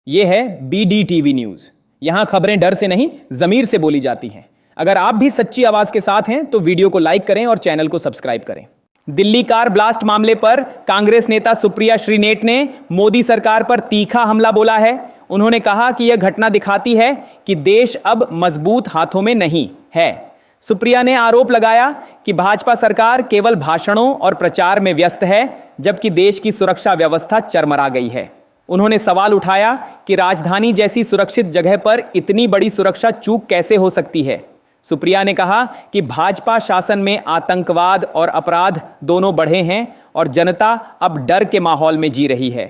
ये है BDTV news. यहां खबरें डर से नहीं, जमीर से बोली जाती हैं। अगर आप भी सच्ची आवाज के साथ हैं तो वीडियो को लाइक करें और चैनल को सब्सक्राइब करें। दिल्ली कार ब्लास्ट मामले पर कांग्रेस नेता सुप्रिया श्रीनेट ने मोदी सरकार पर तीखा हमला बोला है। उन्होंने कहा कि यह घटना दिखाती है कि देश अब मजबूत हाथों में नहीं है। सुप्रिया ने आरोप लगाया कि भाजपा सरकार केवल भाषणों और प्रचार में व्यस्त है, जबकि देश की सुरक्षा व्यवस्था चरमरा गई है। उन्होंने सवाल उठाया कि राजधानी जैसी सुरक्षित जगह पर इतनी बड़ी सुरक्षा चूक कैसे हो सकती है। सुप्रिया ने कहा कि भाजपा शासन में आतंकवाद और अपराध दोनों बढ़े हैं और जनता अब डर के माहौल में जी रही है।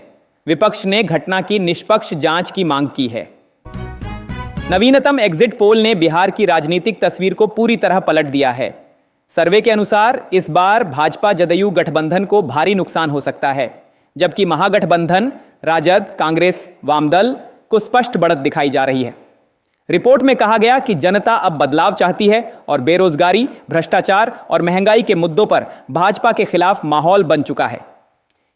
विपक्ष ने घटना की निष्पक्ष जांच की मांग की है। नवीनतम एग्जिट पोल ने बिहार की राजनीतिक तस्वीर को पूरी तरह पलट दिया है। सर्वे के अनुसार इस बार भाजपा जदयू गठबंधन को भारी नुकसान हो सकता है, जबकि महागठबंधन राजद, कांग्रेस, वामदल को स्पष्ट बढ़त दिखाई जा रही है। रिपोर्ट में कहा गया कि जनता अब बदलाव चाहती है और बेरोजगारी, भ्रष्टाचार और महंगाई के मुद्दों पर भाजपा के खिलाफ माहौल बन चुका है।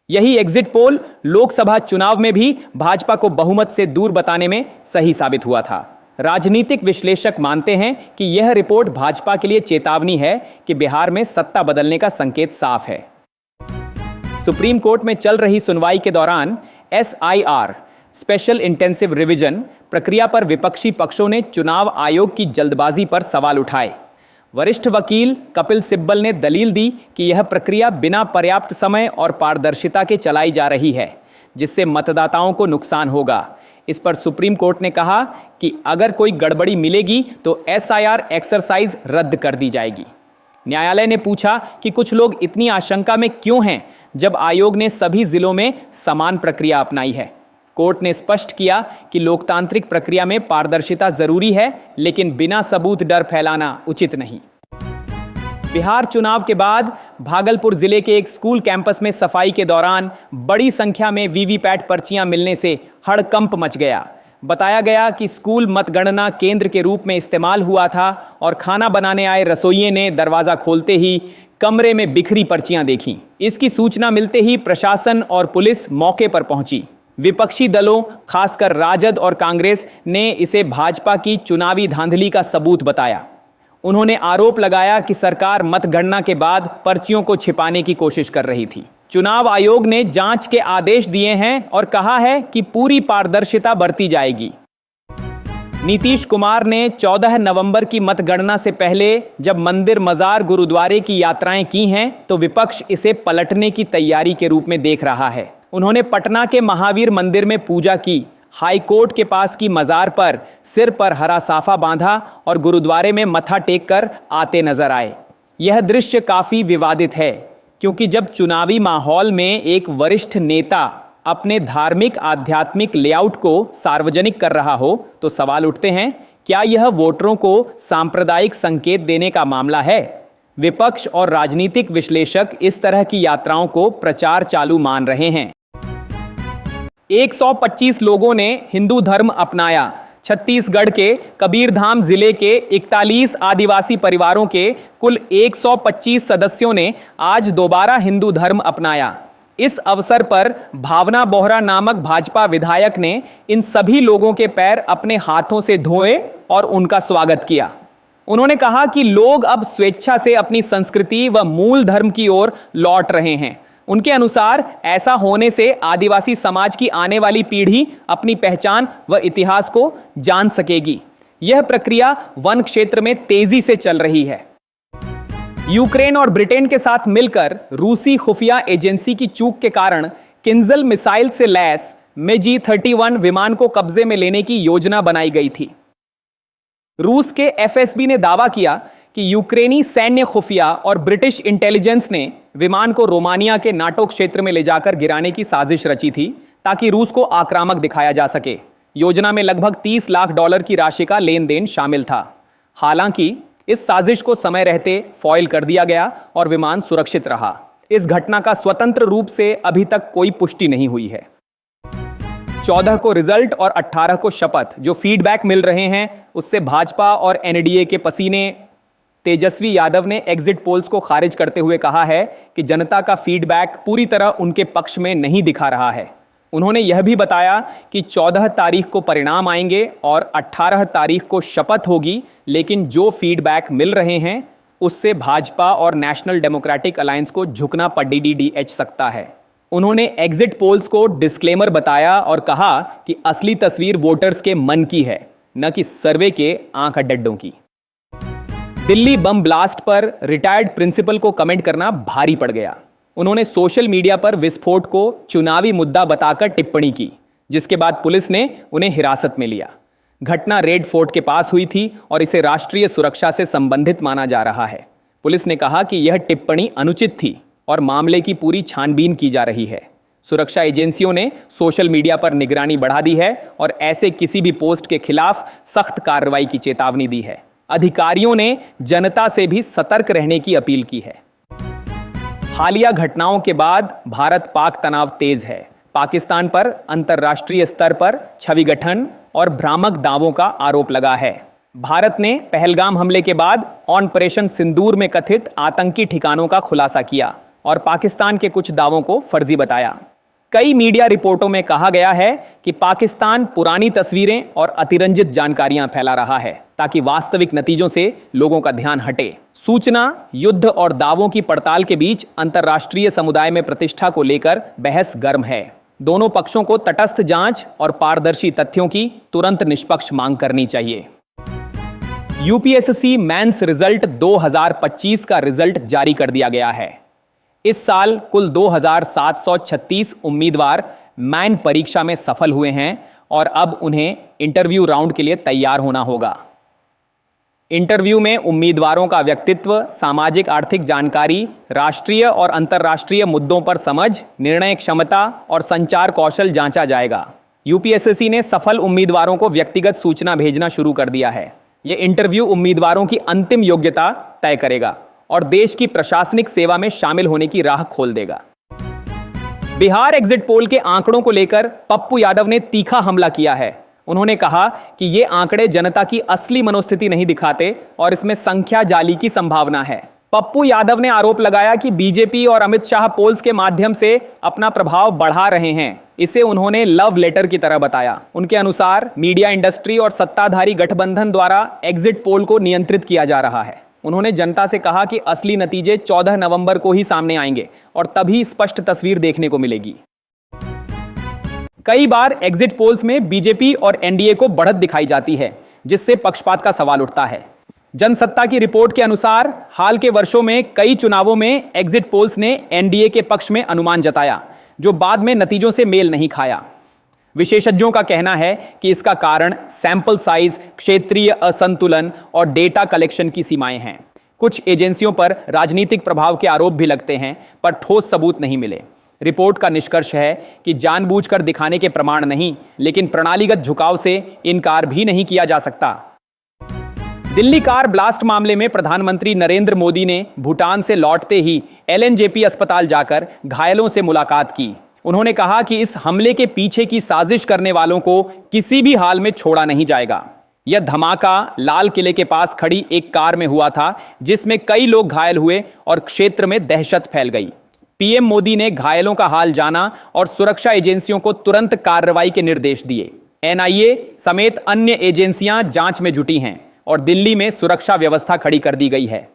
यही एग्जिट पोल लोकसभा चुनाव में भी भाजपा को बहुमत से दूर बताने में सही साबित हुआ था। राजनीतिक विश्लेषक मानते हैं कि यह रिपोर्ट भाजपा के लिए चेतावनी है कि बिहार में सत्ता बदलने का संकेत साफ है। सुप्रीम कोर्ट में चल रही सुनवाई के दौरान SIR स्पेशल इंटेंसिव रिवीजन प्रक्रिया पर विपक्षी पक्षों ने चुनाव आयोग की जल्दबाजी पर सवाल उठाए। वरिष्ठ वकील कपिल सिब्बल ने दलील दी कि यह प्रक्रिया बिना पर्याप्त समय और पारदर्शिता के चलाई जा रही है, जिससे मतदाताओं को नुकसान होगा। इस पर सुप्रीम कोर्ट ने कहा कि अगर कोई गड़बड़ी मिलेगी तो SIR एक्सरसाइज रद्द कर दी जाएगी। न्यायालय ने पूछा कि कुछ लोग इतनी आशंका में क्यों हैं जब आयोग ने सभी जिलों में समान प्रक्रिया अपनाई है। कोर्ट ने स्पष्ट किया कि लोकतांत्रिक प्रक्रिया में पारदर्शिता जरूरी है, लेकिन बिना सबूत डर फैलाना उचित नहीं। बिहार चुनाव के बाद भागलपुर जिले के एक स्कूल कैंपस में सफाई के दौरान बड़ी संख्या में वीवीपैट पर्चियां मिलने से हड़कंप मच गया। बताया गया कि स्कूल मतगणना केंद्र के रूप में इस्तेमाल हुआ था और खाना बनाने आए रसोइये ने दरवाजा खोलते ही कमरे में बिखरी पर्चियां देखीं। इसकी सूचना मिलते ही प्रशासन और पुलिस मौके पर पहुंची। विपक्षी दलों, खासकर राजद और कांग्रेस ने इसे भाजपा की चुनावी धांधली का सबूत बताया। उन्होंने आरोप लगाया कि सरकार मतगणना के बाद पर्चियों को छिपाने की कोशिश कर रही थी। चुनाव आयोग ने जांच के आदेश दिए हैं और कहा है कि पूरी पारदर्शिता बरती जाएगी। नीतीश कुमार ने 14 नवंबर की मतगणना से पहले जब मंदिर, मजार, गुरुद्वारे की यात्राएं की हैं, तो विपक्ष इसे पलटने की तैयारी के रूप में देख रहा है। उन्होंने पटना के महावीर मंदिर में पूजा की, हाई कोर्ट के पास की मजार पर सिर पर हरा साफा बांधा और गुरुद्वारे में मत्था टेक कर आते नजर आए। यह दृश्य काफी विवादित है, क्योंकि जब चुनावी माहौल में एक वरिष्ठ नेता अपने धार्मिक आध्यात्मिक लेआउट को सार्वजनिक कर रहा हो तो सवाल उठते हैं, क्या यह वोटरों को सांप्रदायिक संकेत देने का मामला है? विपक्ष और राजनीतिक विश्लेषक इस तरह की यात्राओं को प्रचार चालू मान रहे हैं। 125 लोगों ने हिंदू धर्म अपनाया। छत्तीसगढ़ के कबीरधाम जिले के 41 आदिवासी परिवारों के कुल 125 सदस्यों ने आज दोबारा हिंदू धर्म अपनाया। इस अवसर पर भावना बोहरा नामक भाजपा विधायक ने इन सभी लोगों के पैर अपने हाथों से धोए और उनका स्वागत किया। उन्होंने कहा कि लोग अब स्वेच्छा से अपनी संस्कृति व मूल धर्म की ओर लौट रहे हैं। उनके अनुसार ऐसा होने से आदिवासी समाज की आने वाली पीढ़ी अपनी पहचान व इतिहास को जान सकेगी। यह प्रक्रिया वन क्षेत्र में तेजी से चल रही है। यूक्रेन और ब्रिटेन के साथ मिलकर रूसी खुफिया एजेंसी की चूक के कारण किंजल मिसाइल से लैस MiG-31 विमान को कब्जे में लेने की योजना बनाई गई थी। रूस के FSB ने दावा किया कि यूक्रेनी सैन्य खुफिया और ब्रिटिश इंटेलिजेंस ने विमान को रोमानिया के नाटो क्षेत्र में ले जाकर गिराने की साजिश रची थी, ताकि रूस को आक्रामक दिखाया जा सके। योजना में लगभग $30 लाख की राशि का लेन देन शामिल था। हालांकि इस साजिश को समय रहते फॉइल कर दिया गया और विमान सुरक्षित रहा। इस घटना का स्वतंत्र रूप से अभी तक कोई पुष्टि नहीं हुई है। 14 को रिजल्ट और 18 को शपथ। जो फीडबैक मिल रहे हैं उससे भाजपा और NDA के पसीने तेजस्वी यादव ने एग्जिट पोल्स को खारिज करते हुए कहा है कि जनता का फीडबैक पूरी तरह उनके पक्ष में नहीं दिखा रहा है। उन्होंने यह भी बताया कि 14 तारीख को परिणाम आएंगे और 18 तारीख को शपथ होगी, लेकिन जो फीडबैक मिल रहे हैं उससे भाजपा और नेशनल डेमोक्रेटिक अलायंस को झुकना पड़ीडीएच सकता है। उन्होंने एग्जिट पोल्स को डिस्क्लेमर बताया और कहा कि असली तस्वीर वोटर्स के मन की है, न कि सर्वे के आंख अड्डों की। दिल्ली बम ब्लास्ट पर रिटायर्ड प्रिंसिपल को कमेंट करना भारी पड़ गया। उन्होंने सोशल मीडिया पर विस्फोट को चुनावी मुद्दा बताकर टिप्पणी की, जिसके बाद पुलिस ने उन्हें हिरासत में लिया। घटना रेड फोर्ट के पास हुई थी और इसे राष्ट्रीय सुरक्षा से संबंधित माना जा रहा है। पुलिस ने कहा कि यह टिप्पणी अनुचित थी और मामले की पूरी छानबीन की जा रही है। सुरक्षा एजेंसियों ने सोशल मीडिया पर निगरानी बढ़ा दी है और ऐसे किसी भी पोस्ट के खिलाफ सख्त कार्रवाई की चेतावनी दी है। अधिकारियों ने जनता से भी सतर्क रहने की अपील की है। हालिया घटनाओं के बाद भारत पाक तनाव तेज है। पाकिस्तान पर अंतर्राष्ट्रीय स्तर पर छवि गठन और भ्रामक दावों का आरोप लगा है। भारत ने पहलगाम हमले के बाद ऑपरेशन सिंदूर में कथित आतंकी ठिकानों का खुलासा किया और पाकिस्तान के कुछ दावों को फर्जी बताया। कई मीडिया रिपोर्टों में कहा गया है कि पाकिस्तान पुरानी तस्वीरें और अतिरंजित जानकारियां फैला रहा है ताकि वास्तविक नतीजों से लोगों का ध्यान हटे। सूचना, युद्ध और दावों की पड़ताल के बीच अंतर्राष्ट्रीय समुदाय में प्रतिष्ठा को लेकर बहस गर्म है। दोनों पक्षों को तटस्थ जांच और पारदर्शी तथ्यों की तुरंत निष्पक्ष मांग करनी चाहिए। यूपीएससी मेंस रिजल्ट 2025 का रिजल्ट जारी कर दिया गया है। इस साल कुल 2736 उम्मीदवार मेन परीक्षा में सफल हुए हैं और अब उन्हें इंटरव्यू राउंड के लिए तैयार होना होगा। इंटरव्यू में उम्मीदवारों का व्यक्तित्व, सामाजिक आर्थिक जानकारी, राष्ट्रीय और अंतर्राष्ट्रीय मुद्दों पर समझ, निर्णय क्षमता और संचार कौशल जांचा जाएगा। यूपीएससी ने सफल उम्मीदवारों को व्यक्तिगत सूचना भेजना शुरू कर दिया है। यह इंटरव्यू उम्मीदवारों की अंतिम योग्यता तय करेगा और देश की प्रशासनिक सेवा में शामिल होने की राह खोल देगा। बिहार एग्जिट पोल के आंकड़ों को लेकर पप्पू यादव ने तीखा हमला किया है। उन्होंने कहा कि ये आंकड़े जनता की असली मनोस्थिति नहीं दिखाते और इसमें संख्या जाली की संभावना है। पप्पू यादव ने आरोप लगाया कि बीजेपी और अमित शाह पोल्स के माध्यम से अपना प्रभाव बढ़ा रहे हैं। इसे उन्होंने लव लेटर की तरह बताया। उनके अनुसार मीडिया इंडस्ट्री और सत्ताधारी गठबंधन द्वारा एग्जिट पोल को नियंत्रित किया जा रहा है। उन्होंने जनता से कहा कि असली नतीजे 14 नवंबर को ही सामने आएंगे और तभी स्पष्ट तस्वीर देखने को मिलेगी। कई बार एग्जिट पोल्स में बीजेपी और एनडीए को बढ़त दिखाई जाती है, जिससे पक्षपात का सवाल उठता है। जनसत्ता की रिपोर्ट के अनुसार हाल के वर्षों में कई चुनावों में एग्जिट पोल्स ने एनडीए के पक्ष में अनुमान जताया, जो बाद में नतीजों से मेल नहीं खाया। विशेषज्ञों का कहना है कि इसका कारण सैंपल साइज, क्षेत्रीय असंतुलन और डेटा कलेक्शन की सीमाएं हैं। कुछ एजेंसियों पर राजनीतिक प्रभाव के आरोप भी लगते हैं, पर ठोस सबूत नहीं मिले। रिपोर्ट का निष्कर्ष है कि जानबूझकर दिखाने के प्रमाण नहीं, लेकिन प्रणालीगत झुकाव से इनकार भी नहीं किया जा सकता। दिल्ली कार ब्लास्ट मामले में प्रधानमंत्री नरेंद्र मोदी ने भूटान से लौटते ही एलएनजेपी अस्पताल जाकर घायलों से मुलाकात की। उन्होंने कहा कि इस हमले के पीछे की साजिश करने वालों को किसी भी हाल में छोड़ा नहीं जाएगा। यह धमाका लाल किले के पास खड़ी एक कार में हुआ था, जिसमें कई लोग घायल हुए और क्षेत्र में दहशत फैल गई। पीएम मोदी ने घायलों का हाल जाना और सुरक्षा एजेंसियों को तुरंत कार्रवाई के निर्देश दिए। एनआईए समेत अन्य एजेंसियां जांच में जुटी हैं और दिल्ली में सुरक्षा व्यवस्था खड़ी कर दी गई है।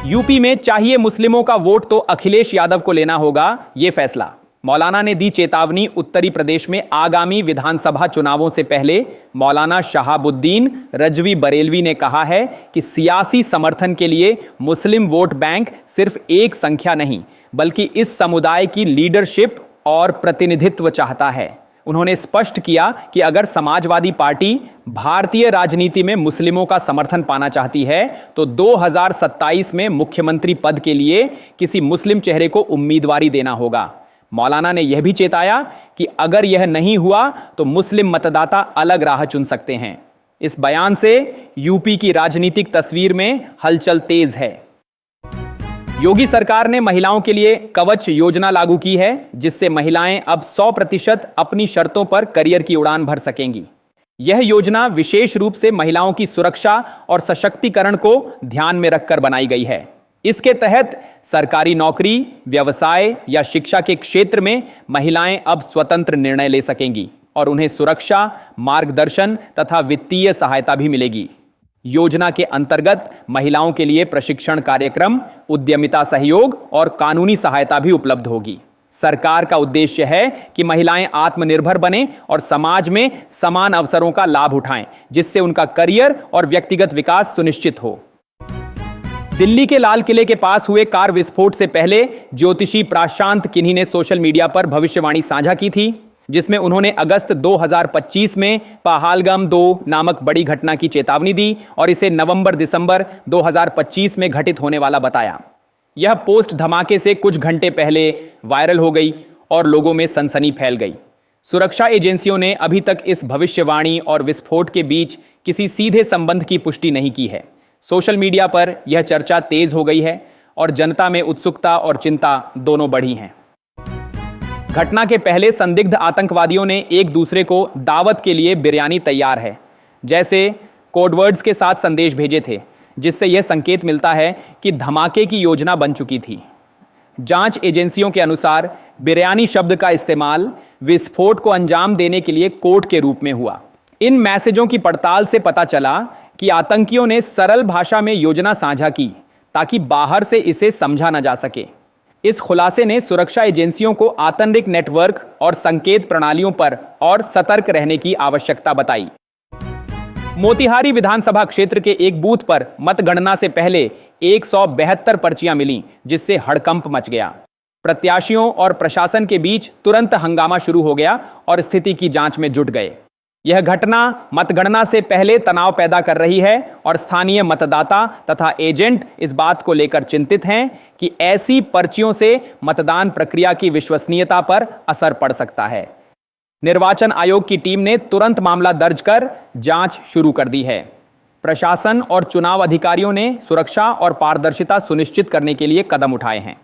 यूपी में चाहिए मुस्लिमों का वोट तो अखिलेश यादव को लेना होगा, यह फैसला। मौलाना ने दी चेतावनी। उत्तरी प्रदेश में आगामी विधानसभा चुनावों से पहले मौलाना शहाबुद्दीन रजवी बरेलवी ने कहा है कि सियासी समर्थन के लिए मुस्लिम वोट बैंक सिर्फ एक संख्या नहीं, बल्कि इस समुदाय की लीडरशिप और प्रतिनिधित्व चाहता है। उन्होंने स्पष्ट किया कि अगर समाजवादी पार्टी भारतीय राजनीति में मुस्लिमों का समर्थन पाना चाहती है तो 2027 में मुख्यमंत्री पद के लिए किसी मुस्लिम चेहरे को उम्मीदवारी देना होगा। मौलाना ने यह भी चेताया कि अगर यह नहीं हुआ तो मुस्लिम मतदाता अलग राह चुन सकते हैं। इस बयान से यूपी की राजनीतिक तस्वीर में हलचल तेज है। योगी सरकार ने महिलाओं के लिए कवच योजना लागू की है, जिससे महिलाएं अब 100% अपनी शर्तों पर करियर की उड़ान भर सकेंगी। यह योजना विशेष रूप से महिलाओं की सुरक्षा और सशक्तिकरण को ध्यान में रखकर बनाई गई है। इसके तहत सरकारी नौकरी, व्यवसाय या शिक्षा के क्षेत्र में महिलाएं अब स्वतंत्र निर्णय ले सकेंगी और उन्हें सुरक्षा, मार्गदर्शन तथा वित्तीय सहायता भी मिलेगी। योजना के अंतर्गत महिलाओं के लिए प्रशिक्षण कार्यक्रम, उद्यमिता सहयोग और कानूनी सहायता भी उपलब्ध होगी। सरकार का उद्देश्य है कि महिलाएं आत्मनिर्भर बनें और समाज में समान अवसरों का लाभ उठाएं, जिससे उनका करियर और व्यक्तिगत विकास सुनिश्चित हो। दिल्ली के लाल किले के पास हुए कार विस्फोट से पहले ज्योतिषी प्रशांत किन्ही ने सोशल मीडिया पर भविष्यवाणी साझा की थी, जिसमें उन्होंने अगस्त 2025 में पहलगाम 2 नामक बड़ी घटना की चेतावनी दी और इसे नवंबर-दिसंबर 2025 में घटित होने वाला बताया। यह पोस्ट धमाके से कुछ घंटे पहले वायरल हो गई और लोगों में सनसनी फैल गई। सुरक्षा एजेंसियों ने अभी तक इस भविष्यवाणी और विस्फोट के बीच किसी सीधे संबंध की पुष्टि नहीं की है। सोशल मीडिया पर यह चर्चा तेज हो गई है और जनता में उत्सुकता और चिंता दोनों बढ़ी हैं। घटना के पहले संदिग्ध आतंकवादियों ने एक दूसरे को दावत के लिए बिरयानी तैयार है जैसे कोडवर्ड्स के साथ संदेश भेजे थे, जिससे यह संकेत मिलता है कि धमाके की योजना बन चुकी थी। जांच एजेंसियों के अनुसार बिरयानी शब्द का इस्तेमाल विस्फोट को अंजाम देने के लिए कोड के रूप में हुआ। इन मैसेजों की पड़ताल से पता चला कि आतंकियों ने सरल भाषा में योजना साझा की ताकि बाहर से इसे समझा न जा सके। इस खुलासे ने सुरक्षा एजेंसियों को आतंरिक नेटवर्क और संकेत प्रणालियों पर और सतर्क रहने की आवश्यकता बताई। मोतिहारी विधानसभा क्षेत्र के एक बूथ पर मतगणना से पहले 172 पर्चियां मिलीं, जिससे हड़कंप मच गया। प्रत्याशियों और प्रशासन के बीच तुरंत हंगामा शुरू हो गया और स्थिति की जांच में जुट गए। यह घटना मतगणना से पहले तनाव पैदा कर रही है और स्थानीय मतदाता तथा एजेंट इस बात को लेकर चिंतित हैं कि ऐसी पर्चियों से मतदान प्रक्रिया की विश्वसनीयता पर असर पड़ सकता है। निर्वाचन आयोग की टीम ने तुरंत मामला दर्ज कर जांच शुरू कर दी है। प्रशासन और चुनाव अधिकारियों ने सुरक्षा और पारदर्शिता सुनिश्चित करने के लिए कदम उठाए हैं।